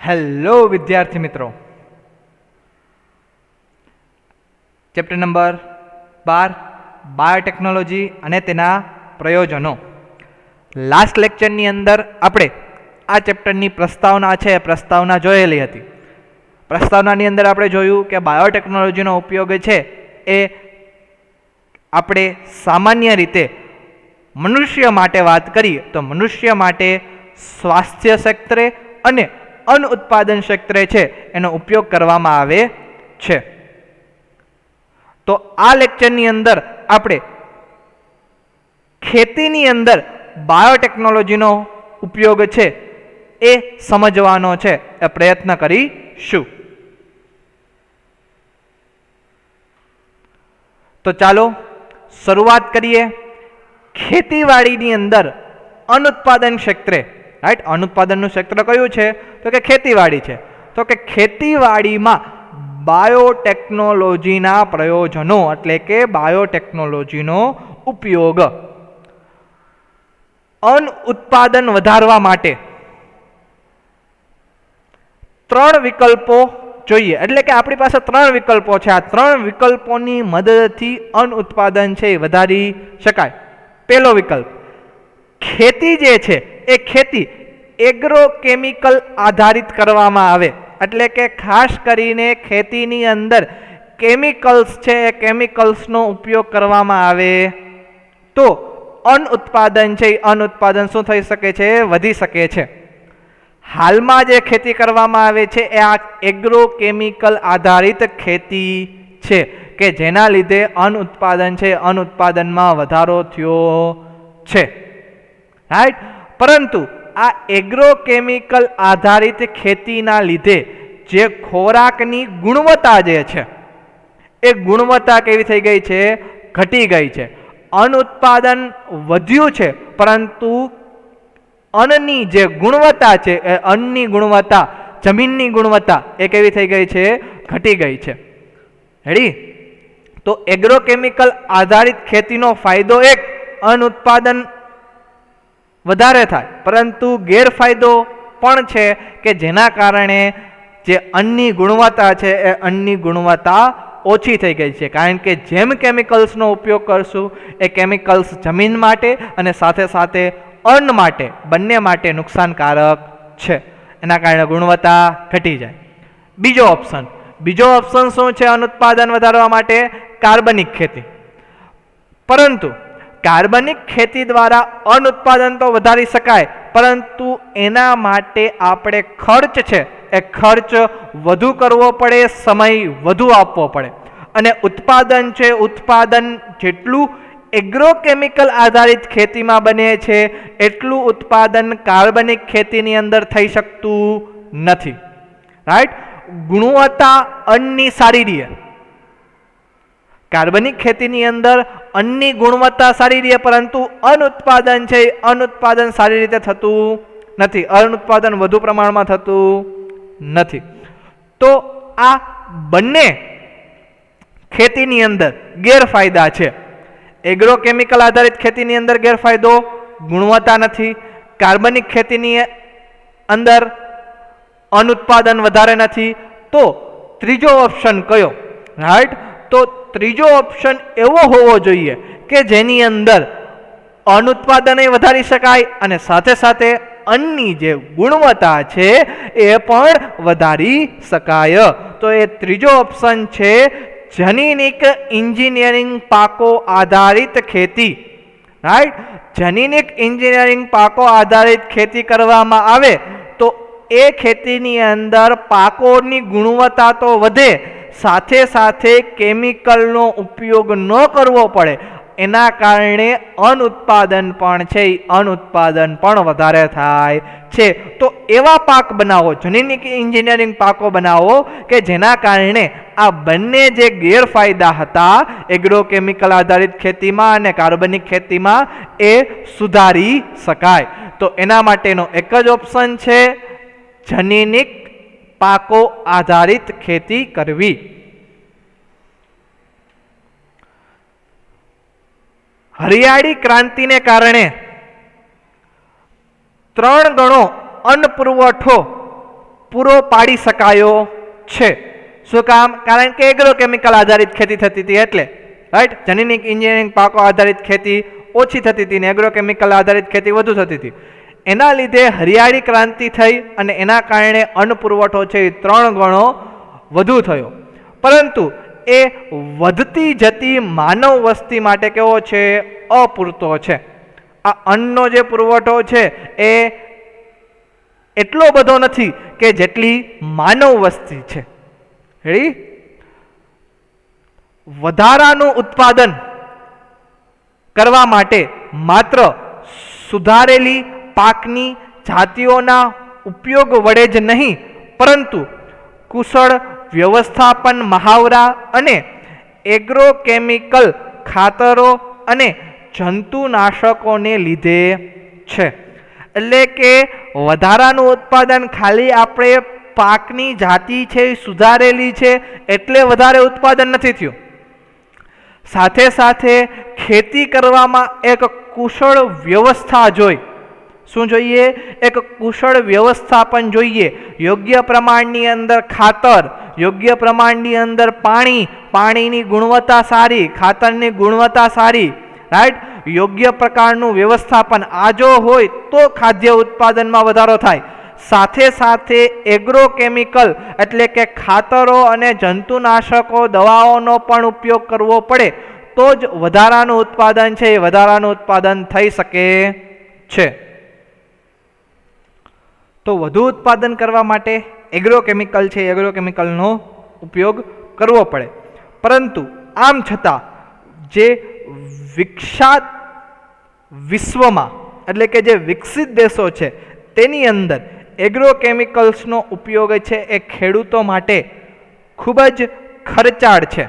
Hello વિદ્યાર્થી મિત્રો, chapter number 12 biotechnology અને તેના પ્રયોજનો. લાસ્ટ લેક્ચરની અંદર આપણે આ ચેપ્ટરની પ્રસ્તાવના જોયેલી હતી. પ્રસ્તાવનાની અંદર આપણે જોયું કે બાયોટેકનોલોજીનો ઉપયોગ છે એ આપણે સામાન્ય રીતે મનુષ્ય માટે વાત કરીએ તો મનુષ્ય માટે સ્વાસ્થ્ય ક્ષેત્રે અને અન્ન ઉત્પાદન ક્ષેત્રે છે એનો ઉપયોગ કરવામાં આવે છે. તો આ લેક્ચરની અંદર આપણે ખેતીની અંદર બાયોટેકનોલોજીનો ઉપયોગ છે એ સમજવાનો છે એ પ્રયત્ન કરીશું. તો ચાલો શરૂઆત કરીએ. ખેતીવાડીની અંદર અન્ન ઉત્પાદન ક્ષેત્રે, રાઈટ, અન્ન ઉત્પાદનનું ક્ષેત્ર કયું છે તો કે ખેતીવાડી છે. તો કે ખેતીવાડીમાં બાયોટેકનોલોજીના પ્રયોજનો એટલે કે બાયોટેકનોલોજીનો ઉપયોગ અન્ન ઉત્પાદન વધારવા માટે ત્રણ વિકલ્પો જોઈએ. એટલે કે આપણી પાસે ત્રણ વિકલ્પો છે. આ ત્રણ વિકલ્પોની મદદથી અન્ન ઉત્પાદન છે એ વધારી શકાય. પહેલો વિકલ્પ, ખેતી જે છે એ ખેતી એગ્રોકેમિકલ આધારિત કરવામાં આવે. એટલે કે ખાસ કરીને ખેતીની અંદર કેમિકલ્સ છે એ કેમિકલ્સનો ઉપયોગ કરવામાં આવે તો અન્ન ઉત્પાદન છે એ અન્ન ઉત્પાદન શું થઈ શકે છે? વધી શકે છે. હાલમાં જે ખેતી કરવામાં આવે છે એ આ એગ્રોકેમિકલ આધારિત ખેતી છે કે જેના લીધે અન્ન ઉત્પાદન છે અન્ન ઉત્પાદનમાં વધારો થયો છે, રાઈટ. પરંતુ આ એગ્રોકેમિકલ આધારિત ખેતીના લીધે જે ખોરાકની ગુણવત્તા જે છે એ ગુણવત્તા કેવી થઈ ગઈ છે? ઘટી ગઈ છે. અન્ન ઉત્પાદન વધ્યું છે પરંતુ અન્નની જે ગુણવત્તા છે એ અન્નની ગુણવત્તા, જમીનની ગુણવત્તા એ કેવી થઈ ગઈ છે? ઘટી ગઈ છે. રેડી? તો એગ્રોકેમિકલ આધારિત ખેતીનો ફાયદો એક, અન્ન ઉત્પાદન વધારે થાય, પરંતુ ગેરફાયદો પણ છે કે જેના કારણે જે અન્નની ગુણવત્તા છે એ અન્નની ગુણવત્તા ઓછી થઈ ગઈ છે. કારણ કે જેમ કેમિકલ્સનો ઉપયોગ કરશું એ કેમિકલ્સ જમીન માટે અને સાથે સાથે અન્ન માટે, બંને માટે નુકસાનકારક છે. એના કારણે ગુણવત્તા ઘટી જાય. બીજો ઓપ્શન શું છે અન્ન ઉત્પાદન વધારવા માટે? કાર્બનિક ખેતી. પરંતુ કાર્બનિક ખેતી દ્વારા અન્ન ઉત્પાદન તો વધારી શકાય, પરંતુ એના માટે આપણે ખર્ચ છે એ ખર્ચ વધુ કરવો પડે, સમય વધુ આપવો પડે. અને ઉત્પાદન છે, ઉત્પાદન જેટલું એગ્રોકેમિકલ આધારિત ખેતીમાં બને છે એટલું ઉત્પાદન કાર્બનિક ખેતીની અંદર થઈ શકતું નથી, રાઈટ. ગુણવત્તા અન્નની સારી રહે. કાર્બનિક ખેતીની અંદર અન્નની ગુણવત્તા સારી રહે પરંતુ અન્ન ઉત્પાદન છે અન્ન ઉત્પાદન સારી રીતે થતું નથી, અન્ન ઉત્પાદન વધુ પ્રમાણમાં થતું નથી. તો આ બંને ખેતીની અંદર ગેરફાયદા છે. એગ્રોકેમિકલ આધારિત ખેતીની અંદર ગેરફાયદો ગુણવત્તા નથી, કાર્બનિક ખેતીની અંદર અન્ન ઉત્પાદન વધારે નથી. તો ત્રીજો ઓપ્શન કયો? રાઈટ. તો ત્રીજો ઓપ્શન એવો હોવો જોઈએ કે જેની અંદર અન્ન ઉત્પાદન વધારી શકાય અને સાથે સાથે અન્નની જે ગુણવત્તા છે એ પણ વધારી શકાય. તો એ ત્રીજો ઓપ્શન છે જનીનિક એન્જિનિયરિંગ પાકો આધારિત ખેતી, રાઈટ. જનીનિક એન્જિનિયરિંગ પાકો આધારિત ખેતી કરવામાં આવે તો એ ખેતીની અંદર પાકોની ગુણવત્તા તો વધે, સાથે સાથે કેમિકલનો ઉપયોગ ન કરવો પડે. એના કારણે અન્ન ઉત્પાદન પણ છે અન્ન ઉત્પાદન પણ વધારે થાય છે. તો એવા પાક બનાવો, જનીનિક એન્જિનિયરિંગ પાકો બનાવો કે જેના કારણે આ બંને જે ગેરફાયદા હતા એગ્રોકેમિકલ આધારિત ખેતીમાં અને કાર્બનિક ખેતીમાં એ સુધારી શકાય. તો એના માટેનો એક જ ઓપ્શન છે જનીનિક પાકો આધારિત ખેતી કરવી. હરિયાળી ક્રાંતિને કારણે 3 ગણો અન્ન પુરવઠો પૂરો પાડી શકાયો છે. શું કામ? કારણ કે એગ્રોકેમિકલ આધારિત ખેતી થતી હતી એટલે, રાઈટ. જનીનિક એન્જિનિયરિંગ પાકો આધારિત ખેતી ઓછી થતી હતી ને એગ્રોકેમિકલ આધારિત ખેતી વધુ થતી હતી. એના લીધે હરિયાળી ક્રાંતિ થઈ અને એના કારણે અન્ન પુરવઠો છે એ 3 ગણો વધુ થયો. પરંતુ એ વધતી જતી માનવ વસ્તી માટે કેવો છે? અપૂરતો છે. આ અન્નનો જે પુરવઠો છે એ એટલો બધો નથી કે જેટલી માનવ વસ્તી છે. રેડી? વધારાનું ઉત્પાદન કરવા માટે માત્ર સુધારેલી પાકની જાતિઓના ઉપયોગ વડે જ નહીં, પરંતુ કુશળ વ્યવસ્થાપન, મહાવરા અને એગ્રોકેમિકલ ખાતરો અને જંતુનાશકોને લીધે છે. એટલે કે વધારાનું ઉત્પાદન ખાલી આપણે પાકની જાતિ છે સુધારેલી છે એટલે વધારે ઉત્પાદન નથી થયું. સાથે સાથે ખેતી કરવામાં એક કુશળ વ્યવસ્થા જોઈ. શું જોઈએ? એક કુશળ વ્યવસ્થાપન જોઈએ. યોગ્ય પ્રમાણની અંદર ખાતર, યોગ્ય પ્રમાણની અંદર પાણી, પાણીની ગુણવત્તા સારી, ખાતરની ગુણવત્તા સારી, રાઈટ. યોગ્ય પ્રકારનું વ્યવસ્થાપન આ જો હોય તો ખાદ્ય ઉત્પાદનમાં વધારો થાય. સાથે સાથે એગ્રોકેમિકલ એટલે કે ખાતરો અને જંતુનાશકો દવાઓનો પણ ઉપયોગ કરવો પડે તો જ વધારાનું ઉત્પાદન છે એ વધારાનું ઉત્પાદન થઈ શકે છે. તો વધુ ઉત્પાદન કરવા માટે એગ્રોકેમિકલ છે એગ્રોકેમિકલનો ઉપયોગ કરવો પડે. પરંતુ આમ છતાં જે વિકસાત વિશ્વમાં એટલે કે જે વિકસિત દેશો છે તેની અંદર એગ્રોકેમિકલ્સનો ઉપયોગ છે એ ખેડૂતો માટે ખૂબ જ ખર્ચાળ છે,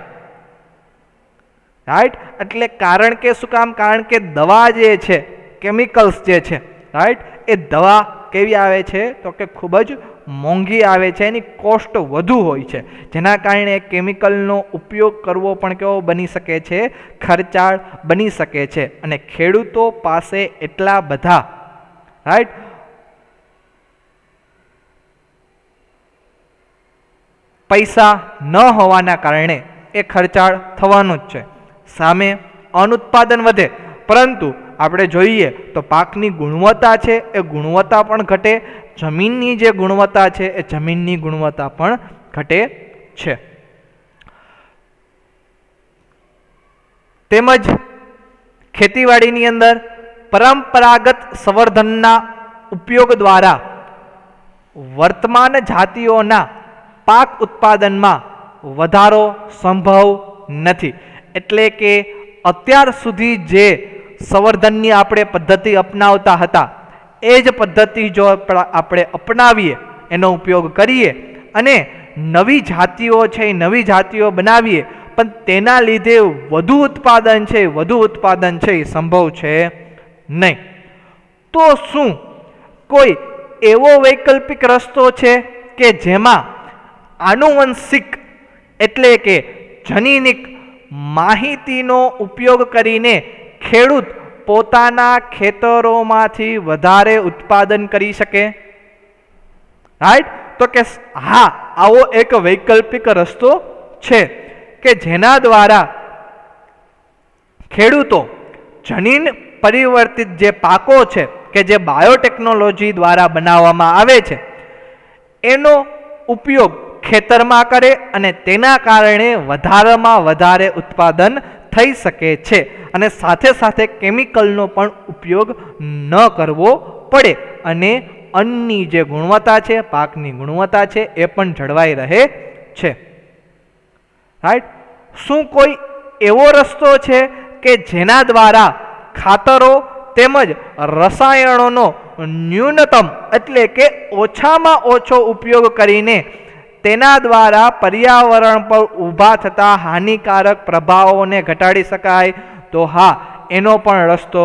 રાઈટ. એટલે કારણ કે શું કામ? કારણ કે દવા જે છે, કેમિકલ્સ જે છે, રાઈટ, એ દવા કેવી આવે છે? તો કે ખૂબ જ મોંઘી આવે છે, એની કોસ્ટ વધુ હોય છે, જેના કારણે કેમિકલનો ઉપયોગ કરવો પણ કેવો બની શકે છે? ખર્ચાળ બની શકે છે. અને ખેડૂતો પાસે એટલા બધા, રાઈટ, પૈસા ન હોવાના કારણે એ ખર્ચાળ થવાનું જ છે. સામે અનુત્પાદન વધે, પરંતુ આપણે જોઈએ તો પાકની ગુણવત્તા છે એ ગુણવત્તા પણ ઘટે, જમીનની જે ગુણવત્તા છે એ જમીનની ગુણવત્તા પણ ઘટે છે. તેમજ ખેતીવાડીની અંદર પરંપરાગત સંવર્ધનના ઉપયોગ દ્વારા વર્તમાન જાતિઓના પાક ઉત્પાદનમાં વધારો સંભવ નથી. એટલે કે અત્યાર સુધી જે સંવર્ધનની આપણે પદ્ધતિ અપનાવતા હતા એ જ પદ્ધતિ જો આપણે અપનાવીએ, એનો ઉપયોગ કરીએ અને નવી જાતિઓ છે એ નવી જાતિઓ બનાવીએ, પણ તેના લીધે વધુ ઉત્પાદન છે એ સંભવ છે નહીં. તો શું કોઈ એવો વૈકલ્પિક રસ્તો છે કે જેમાં આનુવંશિક એટલે કે જનીનિક માહિતીનો ઉપયોગ કરીને ખેડૂત પોતાના ખેતરોમાંથી વધારે ઉત્પાદન કરી શકે? રાઈટ. તો કે હા, આવો એક વૈકલ્પિક રસ્તો છે કે જેના દ્વારા ખેડૂતો જનીન પરિવર્તિત જે પાકો છે કે જે બાયોટેકનોલોજી દ્વારા બનાવવામાં આવે છે એનો ઉપયોગ ખેતરમાં કરે અને તેના કારણે વધારેમાં વધારે ઉત્પાદન થઈ શકે છે અને સાથે સાથે કેમિકલનો પણ ઉપયોગ ન કરવો પડે અને અન્નની જે ગુણવત્તા છે, પાકની ગુણવત્તા છે એ પણ જળવાઈ રહે છે. રાઈટ. શું કોઈ એવો રસ્તો છે કે જેના દ્વારા ખાતરો તેમજ રસાયણોનો ન્યૂનતમ એટલે કે ઓછામાં ઓછો ઉપયોગ કરીને તેના દ્વારા પર્યાવરણ પર ઊભા થતા હાનિકારક પ્રભાવોને ઘટાડી શકાય? તો હા, એનો પણ રસ્તો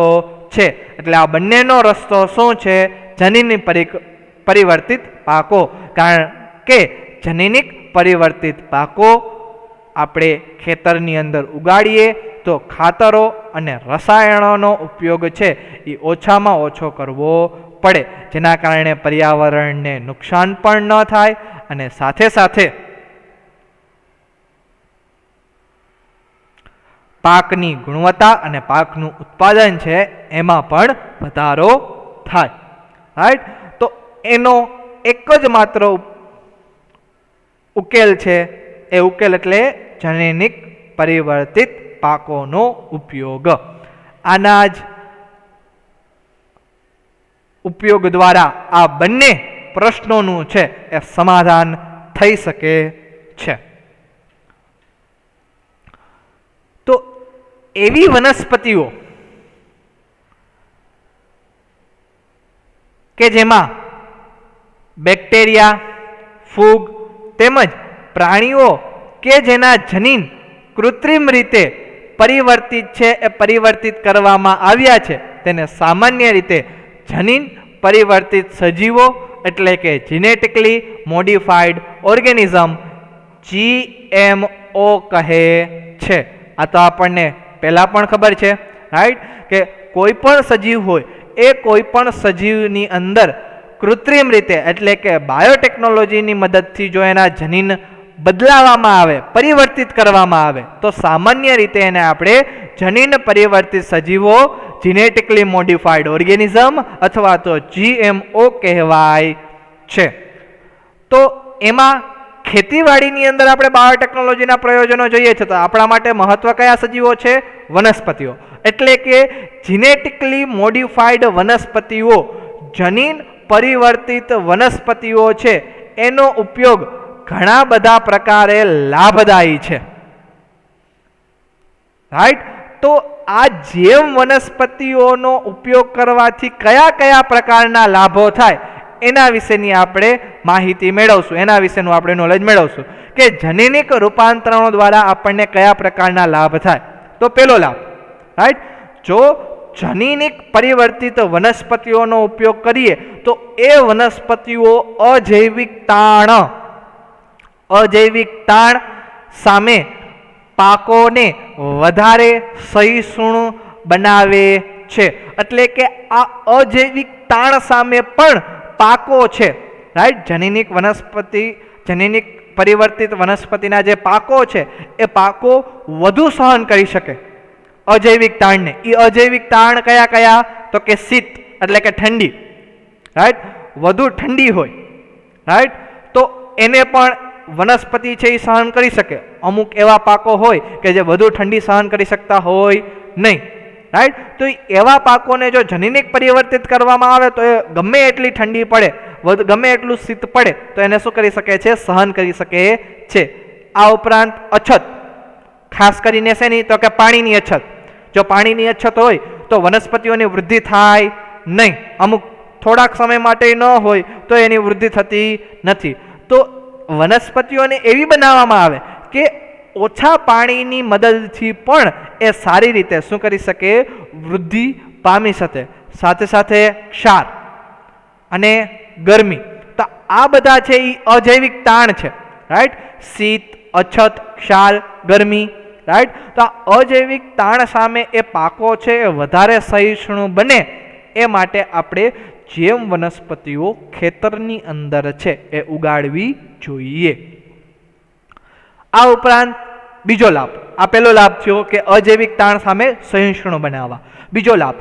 છે. એટલે આ બંનેનો રસ્તો શું છે? જનીનિક પરિવર્તિત પાકો. કારણ કે જનીનિક પરિવર્તિત પાકો આપણે ખેતરની અંદર ઉગાડીએ તો ખાતરો અને રસાયણોનો ઉપયોગ છે એ ઓછામાં ઓછો કરવો પડે, જેના કારણે પર્યાવરણને નુકસાન પણ ન થાય અને સાથે સાથે પાકની ગુણવત્તા અને પાકનું ઉત્પાદન છે એમાં પણ વધારો થાય. રાઈટ, તો એનો એક જ માત્ર ઉકેલ છે. એ ઉકેલ એટલે જનૈનિક પરિવર્તિત પાકોનો ઉપયોગ. આના જ ઉપયોગ દ્વારા આ બંને પ્રશ્નોનું છે એ સમાધાન થઈ શકે છે. તો એવી વનસ્પતિઓ કે જેમાં બેક્ટેરિયા, ફૂગ તેમજ પ્રાણીઓ કે જેના જનીન કૃત્રિમ રીતે પરિવર્તિત છે, એ પરિવર્તિત કરવામાં આવ્યા છે, તેને સામાન્ય રીતે જનીન પરિવર્તિત સજીવો એટલે કે જીનેટિકલી મોડિફાઈડ ઓર્ગેનિઝમ GMO કહે છે. આ તો આપણને પહેલાં પણ ખબર છે, રાઈટ, કે કોઈ પણ સજીવ હોય એ કોઈ પણ સજીવની અંદર કૃત્રિમ રીતે એટલે કે બાયોટેકનોલોજીની મદદથી જો એના જનીન બદલાવવામાં આવે, પરિવર્તિત કરવામાં આવે, તો સામાન્ય રીતે એને આપણે જનીન પરિવર્તિત સજીવો જીનેટિકલી મોડિફાઈડ ઓર્ગેનિઝમ અથવા તો GMO કહેવાય છે. તો એમાં ખેતીવાડીની અંદર આપણે બાયોટેકનોલોજીના પ્રયોજનો જોઈએ છે, તો આપણા માટે મહત્વ કયા સજીવો છે? વનસ્પતિઓ. એટલે કે જીનેટિકલી મોડિફાઈડ વનસ્પતિઓ, જનીન પરિવર્તિત વનસ્પતિઓ છે, એનો ઉપયોગ ઘણા બધા પ્રકારે લાભદાયી છે. રાઈટ, તો આ જેમ વનસ્પતિઓનો ઉપયોગ કરવાથી કયા કયા પ્રકારના લાભો થાય એના વિશેની આપણે માહિતી મેળવશું, એના વિશેનું આપણે નોલેજ મેળવશું કે જનીનિક રૂપાંતરણો દ્વારા આપણને કયા પ્રકારના લાભ થાય. તો પહેલો લાભ, રાઈટ, જો જનીનિક પરિવર્તિત વનસ્પતિઓનો ઉપયોગ કરીએ તો એ વનસ્પતિઓ અજૈવિક તાણ સામે પાકોને વધારે સહિષ્ણુ બનાવે છે. એટલે કે આ અજૈવિક તાણ સામે પણ પાકો છે, રાઈટ, જનીનિક પરિવર્તિત વનસ્પતિના જે પાકો છે એ પાકો વધુ સહન કરી શકે અજૈવિક તાણને. એ અજૈવિક તાણ કયા કયા? તો કે શીત એટલે કે ઠંડી, રાઈટ, વધુ ઠંડી હોય, રાઈટ, તો એને પણ વનસ્પતિ છે એ સહન કરી શકે. અમુક એવા પાકો હોય કે જે વધુ ઠંડી સહન કરી શકતા હોય નહીં, રાઈટ, તો એવા પાકોને જો જનીનિક પરિવર્તિત કરવામાં આવે તો એ ગમે એટલી ઠંડી પડે, ગમે એટલું શીત પડે તો એને શું કરી શકે છે? સહન કરી શકે છે. આ ઉપરાંત અછત, ખાસ કરીને શેની? તો કે પાણીની અછત. જો પાણીની અછત હોય તો વનસ્પતિઓની વૃદ્ધિ થાય નહીં, અમુક થોડાક સમય માટે ન હોય તો એની વૃદ્ધિ થતી નથી. તો વનસ્પતિઓને એવી બનાવવામાં આવે કે ઓછા પાણીની મદદથી પણ એ સારી રીતે શું કરી શકે? વૃદ્ધિ પામી શકે. સાથે સાથે ક્ષાર અને ગરમી, તો આ બધા છે એ અજૈવિક તાણ છે, રાઈટ, શીત, અછત, ક્ષાર, ગરમી, રાઈટ. તો આ અજૈવિક તાણ સામે એ પાકો છે એ વધારે સહિષ્ણુ બને એ માટે આપણે જેમ વનસ્પતિઓ ખેતરની અંદર છે એ ઉગાડવી જોઈએ. આ ઉપરાંત બીજો લાભ, આ પહેલો લાભ થયો કે અજૈવિક તાણ સામે સહિષ્ણુ બનાવવા. બીજો લાભ,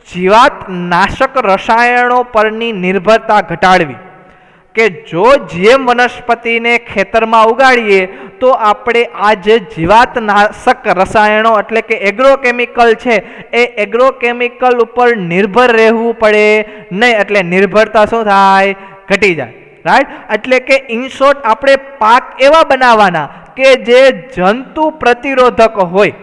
જીવાતનાશક રસાયણો પરની નિર્ભરતા ઘટાડવી. કે જો જેમ વનસ્પતિને ખેતરમાં ઉગાડીએ તો આપણે આ જે જીવાતનાશક રસાયણો એટલે કે એગ્રોકેમિકલ છે એ એગ્રોકેમિકલ ઉપર નિર્ભર રહેવું પડે નહીં. એટલે નિર્ભરતા શું થાય? ઘટી જાય, રાઈટ. એટલે કે ઇન શોર્ટ આપણે પાક એવા બનાવવાના કે જે જંતુ પ્રતિરોધક હોય,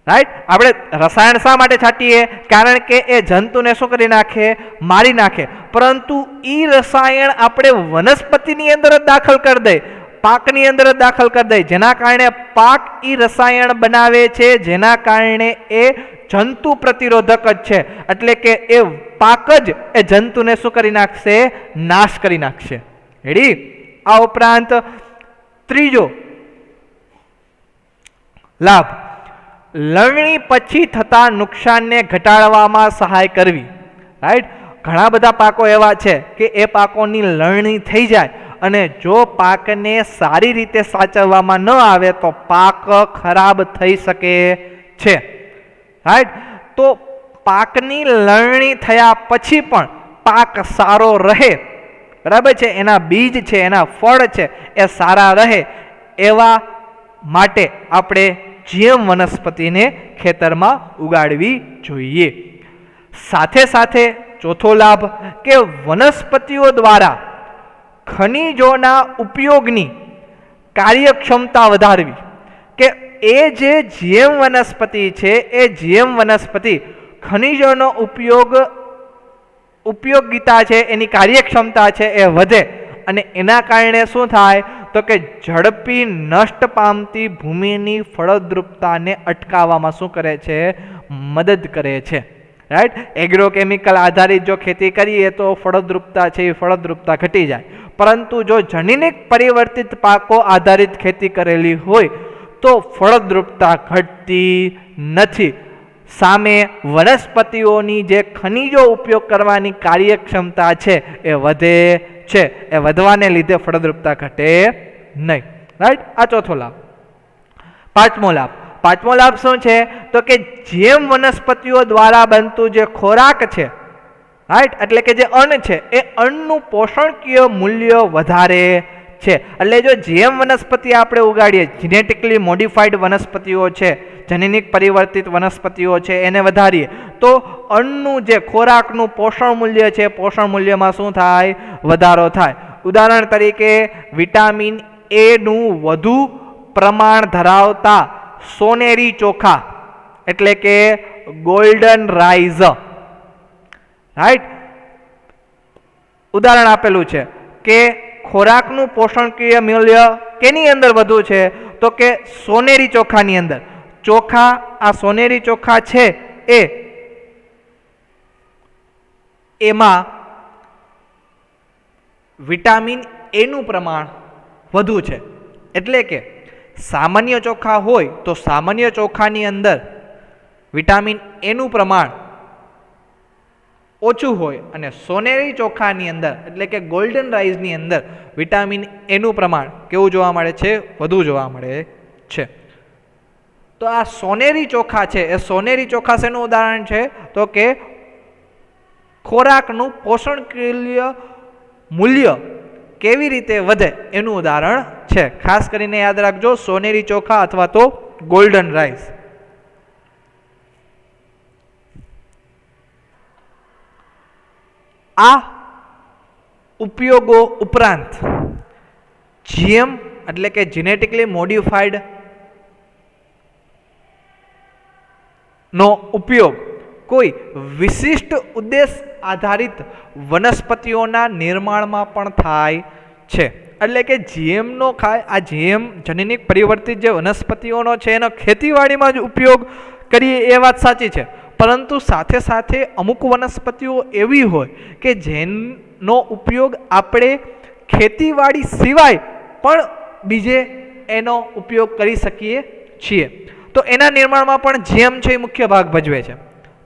રાઈટ. આપણે રસાયણ શા માટે છાંટીએ? કારણ કે એ જંતુને શું કરી નાખે? મારી નાખે. પરંતુ એ રસાયણ આપણે વનસ્પતિની અંદર જ દાખલ કરી દે, પાકની અંદર જ દાખલ કરી દે, જેના કારણે પાક એ રસાયણ બનાવે છે, જેના કારણે એ જંતુ પ્રતિરોધક જ છે. એટલે કે એ પાક જ એ જંતુને શું કરી નાખશે? નાશ કરી નાખશે. રેડી. આ ઉપરાંત ત્રીજો લાભ, લણણી પછી થતા નુકસાનને ઘટાડવામાં સહાય કરવી. રાઈટ. ઘણા બધા પાકો એવા છે કે એ પાકોની લણણી થઈ જાય અને જો પાકને સારી રીતે સાચવવામાં ન આવે તો પાક ખરાબ થઈ શકે છે, રાઈટ. તો પાકની લણણી થયા પછી પણ પાક સારો રહે, બરાબર છે, એના બીજ છે, એના ફળ છે એ સારા રહે એવા માટે આપણે જીએમ વનસ્પતિને ખેતરમાં ઉગાડવી જોઈએ. સાથે સાથે ચોથો લાભ કે વનસ્પતિઓ દ્વારા ખનિજોના ઉપયોગની કાર્યક્ષમતા વધારવી. કે એ જે જીએમ વનસ્પતિ છે એ જીએમ વનસ્પતિ ખનિજોનો ઉપયોગિતા છે, એની કાર્યક્ષમતા છે એ વધે અને એના કારણે શું થાય તો કે ઝડપી નષ્ટ પામતી ભૂમિની ફળદ્રુપતાને અટકાવવામાં શું કરે છે, મદદ કરે છે, રાઈટ. એગ્રોકેમિકલ આધારિત જો ખેતી કરીએ તો ફળદ્રુપતા છે એ ફળદ્રુપતા ઘટી જાય, પરંતુ જો જનીનિક પરિવર્તિત પાકો આધારિત ખેતી કરેલી હોય તો ફળદ્રુપતા ઘટતી નથી. સામે વનસ્પતિઓની જે ખનિજો ઉપયોગ કરવાની કાર્યક્ષમતા છે એ વધે છે, એ વધવાને લીધે ફળદ્રુપતા ઘટે નહીં, રાઈટ. આ ચોથો લાભ. પાંચમો લાભ શું છે તો કે જેમ વનસ્પતિઓ દ્વારા બનતું જે ખોરાક છે, રાઈટ, એટલે કે જે અન્ન છે એ અન્નનું પોષણકીય મૂલ્ય વધારે છે. એટલે જો જેમ વનસ્પતિ આપણે ઉગાડીએ, જીનેટિકલી મોડિફાઈડ વનસ્પતિઓ છે, જનીનિક પરિવર્તિત વનસ્પતિઓ છે, એને વધારીએ તો અન્નનું જે ખોરાકનું પોષણ મૂલ્ય છે, પોષણ મૂલ્યમાં શું થાય, વધારો થાય. ઉદાહરણ તરીકે વિટામિન એ નું વધુ પ્રમાણ ધરાવતા સોનેરી ચોખા એટલે કે ગોલ્ડન રાઈઝ, રાઈટ, ઉદાહરણ આપેલું છે કે ખોરાકનું પોષણકીય મૂલ્ય કેની અંદર વધુ છે તો કે સોનેરી ચોખાની અંદર. ચોખા, આ સોનેરી ચોખા છે એમાં વિટામિન એ નું પ્રમાણ વધુ છે. એટલે કે સામાન્ય ચોખા હોય તો સામાન્ય ચોખાની અંદર વિટામિન એ નું પ્રમાણ ઓછું હોય અને સોનેરી ચોખાની અંદર એટલે કે ગોલ્ડન રાઈસની અંદર વિટામિન એ નું પ્રમાણ કેવું જોવા મળે છે, વધુ જોવા મળે છે. તો આ સોનેરી ચોખા છે એ સોનેરી ચોખા શેનું ઉદાહરણ છે તો કે ખોરાકનું પોષણકીય મૂલ્ય કેવી રીતે વધે એનું ઉદાહરણ છે. ખાસ કરીને યાદ રાખજો, સોનેરી ચોખા અથવા તો ગોલ્ડન રાઈસ. આ ઉપયોગો ઉપરાંત જીએમ એટલે કે જીનેટિકલી મોડિફાઈડ નો ઉપયોગ કોઈ વિશિષ્ટ ઉદ્દેશ આધારિત વનસ્પતિઓના નિર્માણમાં પણ થાય છે. એટલે કે જીએમનો આ જીએમ જનીનિક પરિવર્તિત જે વનસ્પતિઓનો છે એનો ખેતીવાડીમાં જ ઉપયોગ કરીએ એ વાત સાચી છે, પરંતુ સાથે સાથે અમુક વનસ્પતિઓ એવી હોય કે જેનો ઉપયોગ આપણે ખેતીવાડી સિવાય પણ બીજે એનો ઉપયોગ કરી શકીએ છીએ. તો એના નિર્માણમાં પણ જીએમ છે એ મુખ્ય ભાગ ભજવે છે.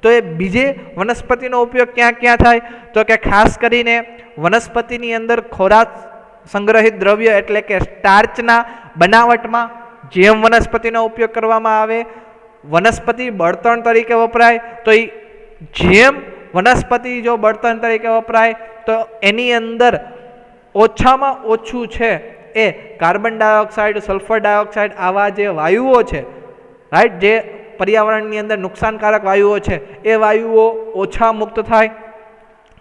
તો એ બીજે વનસ્પતિનો ઉપયોગ ક્યાં ક્યાં થાય તો કે ખાસ કરીને વનસ્પતિની અંદર ખોરાક સંગ્રહિત દ્રવ્ય એટલે કે સ્ટાર્ચના બનાવટમાં જીએમ વનસ્પતિનો ઉપયોગ કરવામાં આવે. વનસ્પતિ બળતણ તરીકે વપરાય તો એ જીએમ વનસ્પતિ જો બળતણ તરીકે વપરાય તો એની અંદર ઓછામાં ઓછું છે એ કાર્બન ડાયોક્સાઇડ, સલ્ફર ડાયોક્સાઇડ આવા જે વાયુઓ છે, રાઈટ, જે પર્યાવરણની અંદર નુકસાનકારક વાયુઓ છે એ વાયુઓ ઓછા મુક્ત થાય.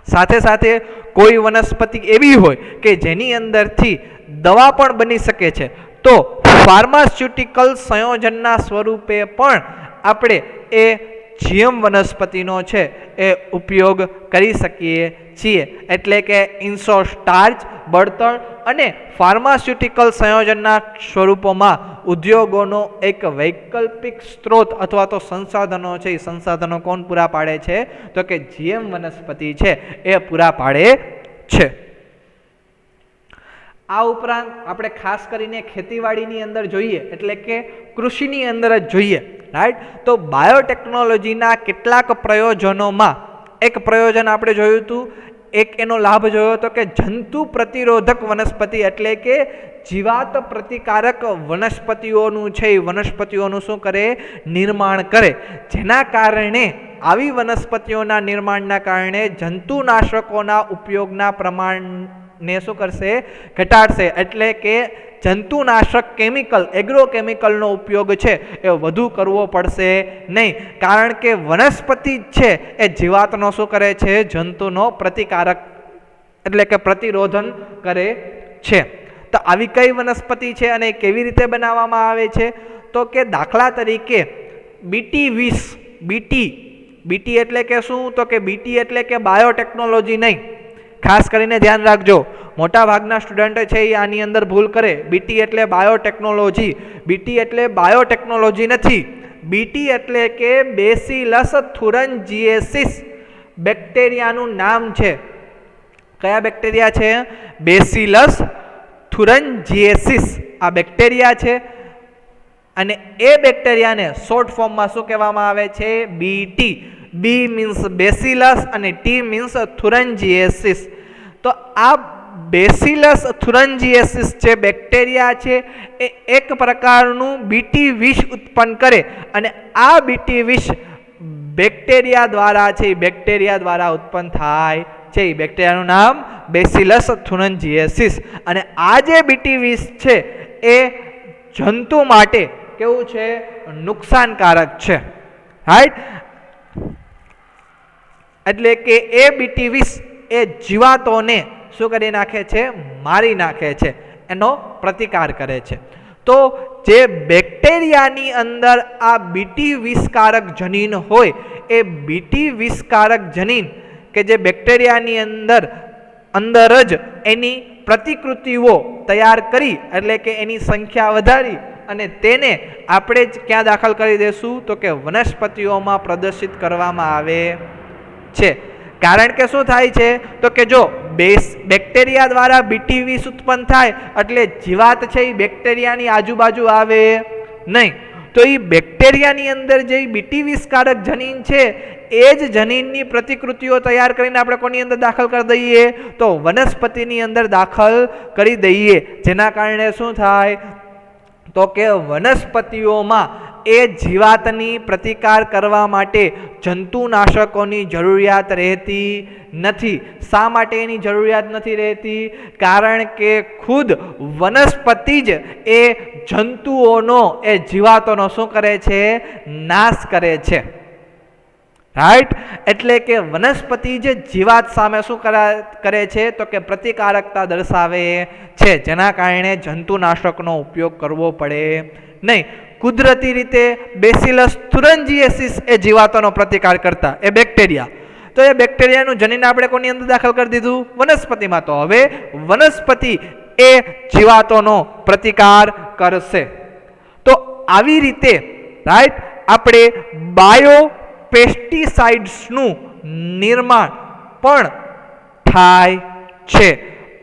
સાથે સાથે કોઈ વનસ્પતિ એવી હોય કે જેની અંદરથી દવા પણ બની શકે છે તો ફાર્માસ્યુટિકલ સંયોજનના સ્વરૂપે પણ આપણે એ જીએમ વનસ્પતિનો છે એ ઉપયોગ કરી શકીએ છીએ. એટલે કે ઇન્સો સ્ટાર્ચ, બળતણ અને ફાર્માસ્યુટિકલ સંયોજનના સ્વરૂપોમાં ઉદ્યોગોનો એક વૈકલ્પિક સ્ત્રોત અથવા તો સંસાધનો છે, એ સંસાધનો કોણ પૂરા પાડે છે તો કે જીએમ વનસ્પતિ છે એ પૂરા પાડે છે. આ ઉપરાંત આપણે ખાસ કરીને ખેતીવાડીની અંદર જોઈએ એટલે કે કૃષિની અંદર જ જોઈએ, રાઈટ, તો બાયોટેકનોલોજીના કેટલાક પ્રયોજનોમાં એક પ્રયોજન આપણે જોયું હતું, એક એનો લાભ જોયો હતો કે જંતુ પ્રતિરોધક વનસ્પતિ એટલે કે જીવાત પ્રતિકારક વનસ્પતિઓનું છે એ વનસ્પતિઓનું શું કરે, નિર્માણ કરે, જેના કારણે આવી વનસ્પતિઓના નિર્માણના કારણે જંતુનાશકોના ઉપયોગના પ્રમાણને શું કરશે, ઘટાડશે. એટલે કે જંતુનાશક કેમિકલ, એગ્રોકેમિકલનો ઉપયોગ છે એ વધુ કરવો પડશે નહીં, કારણ કે વનસ્પતિ છે એ જીવાતનો શું કરે છે, જંતુનો પ્રતિકારક એટલે કે પ્રતિરોધન કરે છે. તો આવી કઈ વનસ્પતિ છે અને કેવી રીતે બનાવવામાં આવે છે, તો કે દાખલા તરીકે BT20, BT એટલે કે શું, તો કે BT એટલે કે બાયોટેકનોલોજી નહીં, ખાસ કરીને ધ્યાન રાખજો, મોટા ભાગના સ્ટુડન્ટ છે એ આની અંદર ભૂલ કરે. BT એટલે બાયોટેકનોલોજી, BT એટલે બાયોટેકનોલોજી નથી. BT એટલે કે બેસિલસ થુરન્જીએસિસ બેક્ટેરિયાનું નામ છે. કયા બેક્ટેરિયા છે, બેસિલસ થુરન્જીએસિસ આ બેક્ટેરિયા છે, અને એ બેક્ટેરિયાને શોર્ટ ફોર્મમાં શું કહેવામાં આવે છે, BT. B મીન્સ બેસિલસ અને T મીન્સ થુરન્જીએસિસ. તો આ બેસિલસ થુરન્જીએસિસ જે બેક્ટેરિયા છે એ એક પ્રકારનું BT20 ઉત્પન્ન કરે, અને આ BT20 બેક્ટેરિયા દ્વારા છે, બેક્ટેરિયા દ્વારા ઉત્પન્ન થાય છે. એ બેક્ટેરિયાનું નામ બેસિલસ થુરન્જીએસિસ. અને આ જે BT20 છે એ જંતુ માટે કેવું છે, નુકસાનકારક છે, રાઈટ. એટલે કે એ BT20 એ જીવાતોને શું કરી નાખે છે, મારી નાખે છે, એનો પ્રતિકાર કરે છે. તો જે બેક્ટેરિયાની અંદર આ BT20 કારક જનીન હોય, એ BT20 કારક જનીન કે જે બેક્ટેરિયાની અંદર જ એની પ્રતિકૃતિઓ તૈયાર કરી, એટલે કે એની સંખ્યા વધારી અને તેને આપણે જ ક્યાં દાખલ કરી દેશું, તો કે વનસ્પતિઓમાં પ્રદર્શિત કરવામાં આવે છે. કારણ કે શું થાય છે, તો કે જો બેક્ટેરિયા દ્વારા BT20 ઉત્પન્ન થાય એટલે જીવાત છે એ બેક્ટેરિયાની આજુબાજુ આવે નહીં. તો એ બેક્ટેરિયાની અંદર જે BT20 કારક જનીન છે એ જ જનીનની પ્રતિકૃતિઓ તૈયાર કરીને આપણે કોની અંદર દાખલ કરી દઈએ, તો વનસ્પતિની અંદર દાખલ કરી દઈએ, જેના કારણે શું થાય, તો કે વનસ્પતિઓમાં એ જીવાતની પ્રતિકાર કરવા માટે જંતુનાશકોની જરૂરિયાત રહેતી નથી. શા માટે એની જરૂરિયાત નથી રહેતી, કારણ કે ખુદ વનસ્પતિ જ એ જંતુઓનો, એ જીવાતોનો શું કરે છે, નાશ કરે છે, રાઈટ. એટલે કે વનસ્પતિ જે જીવાત સામે શું કરે છે, તો કે પ્રતિકારકતા દર્શાવે છે, જેના કારણે જંતુનાશકનો ઉપયોગ કરવો પડે નહીં. કુદરતી રીતે બેસિલસ થુરન્જીએસિસ એ જીવાતોનો પ્રતિકાર કરતા એ બેક્ટેરિયા, તો એ બેક્ટેરિયાનું જનીન આપણે કોની અંદર દાખલ કરી દીધું, વનસ્પતિમાં. તો હવે વનસ્પતિ એ જીવાતોનો પ્રતિકાર કરશે. તો આવી રીતે રાઈટ આપણે બાયોપેસ્ટિસાઇડ્સનું નિર્માણ પણ થાય છે.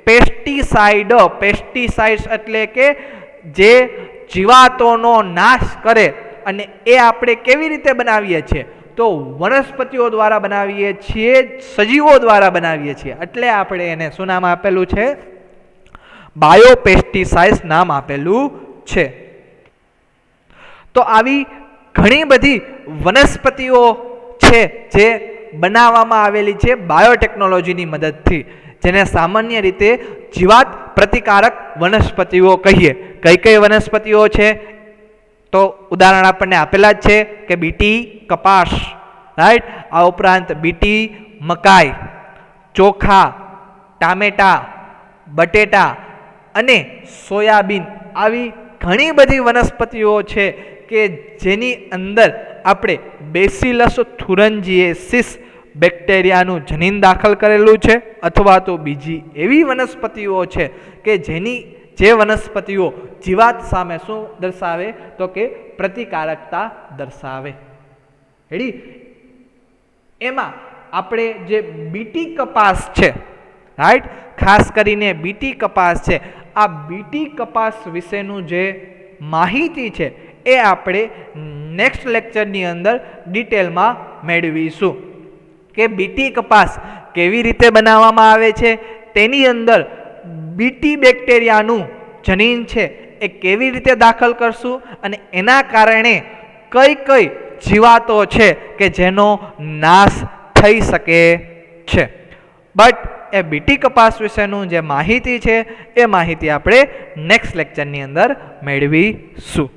પેસ્ટિસાઇડ્સ એટલે કે જે જીવાતોનો નાશ કરે, અને એ આપણે કેવી રીતે બનાવીએ છીએ, તો વનસ્પતિઓ દ્વારા બનાવીએ છીએ, સજીવો દ્વારા બનાવીએ છીએ. એટલે આપણે એને શું નામ આપેલું છે, બાયોપેસ્ટિસાઇડ્સ નામ આપેલું છે. તો આવી ઘણી બધી વનસ્પતિઓ છે જે બનાવવામાં આવેલી છે બાયોટેકનોલોજીની મદદથી, જેને સામાન્ય રીતે જીવાત પ્રતિકારક વનસ્પતિઓ કહીએ. કઈ કઈ વનસ્પતિઓ છે, તો ઉદાહરણ આપણને આપેલા જ છે કે BT કપાસ, રાઈટ. આ ઉપરાંત BT મકાઈ, ચોખા, ટામેટા, બટેટા અને સોયાબીન. આવી ઘણી બધી વનસ્પતિઓ છે કે જેની અંદર આપણે બેસિલસ થુરન્જીએસિસ બેક્ટેરિયાનું જનીન દાખલ કરેલું છે, અથવા તો બીજી એવી વનસ્પતિઓ છે કે જે વનસ્પતિઓ જીવાત સામે શું દર્શાવે, તો કે પ્રતિકારકતા દર્શાવે. રેડી. એમાં આપણે જે BT કપાસ છે, રાઈટ, ખાસ કરીને BT કપાસ છે, આ BT કપાસ વિશેનું જે માહિતી છે એ આપણે નેક્સ્ટ લેક્ચરની અંદર ડિટેલમાં મેળવીશું. કે બીટી કપાસ કેવી રીતે બનાવવામાં આવે છે, તેની અંદર બીટી બેક્ટેરિયાનું જનીન છે એ કેવી રીતે દાખલ કરશું અને એના કારણે કઈ કઈ જીવાતો છે કે જેનો નાશ થઈ શકે છે. બટ એ બીટી કપાસ વિશેનું જે માહિતી છે એ માહિતી આપણે નેક્સ્ટ લેક્ચરની અંદર મેળવીશું.